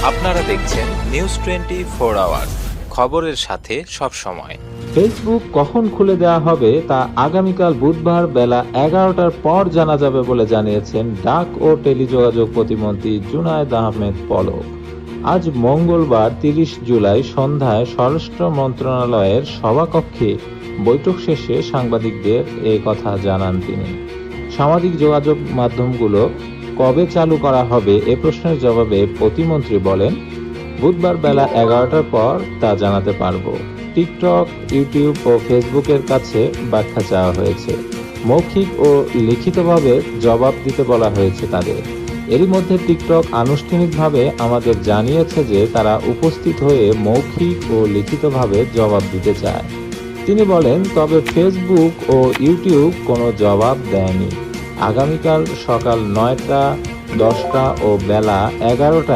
আপনারা দেখছেন news 24 hour, খবরের সাথে সব সময়। ফেসবুক কখন খুলে দেওয়া হবে তা আগামীকাল বুধবার বেলা 11টার পর জানা যাবে বলে জানিয়েছেন ডাক ও টেলিযোগাযোগ প্রতিমন্ত্রী জুনায়েদ আহমেদ পলক। আজ মঙ্গলবার 30 জুলাই সন্ধ্যায় স্বরাষ্ট্র মন্ত্রণালয়ের সভাকক্ষে বৈঠক শেষে সাংবাদিকদের এ কথা জানান তিনি। সামাজিক যোগাযোগ মাধ্যমগুলো কবে চালু করা হবে এ প্রশ্নের জবাবে প্রতিমন্ত্রী বলেন, বুধবার বেলা 11টার পর তা জানাতে পারবো। টিকটক, ইউটিউব ও ফেসবুকের কাছে ব্যাখ্যা চাওয়া হয়েছে। মৌখিক ও লিখিতভাবে জবাব দিতে বলা হয়েছে তাদের। এরই মধ্যে টিকটক আনুষ্ঠানিকভাবে আমাদের জানিয়েছে যে তারা উপস্থিত হয়ে মৌখিক ও লিখিতভাবে জবাব দিতে চায়। তিনি বলেন, তবে ফেসবুক ও ইউটিউব কোনো জবাব দেয়নি। আগামীকাল সকাল 9টা, 10টা ও বেলা 11টা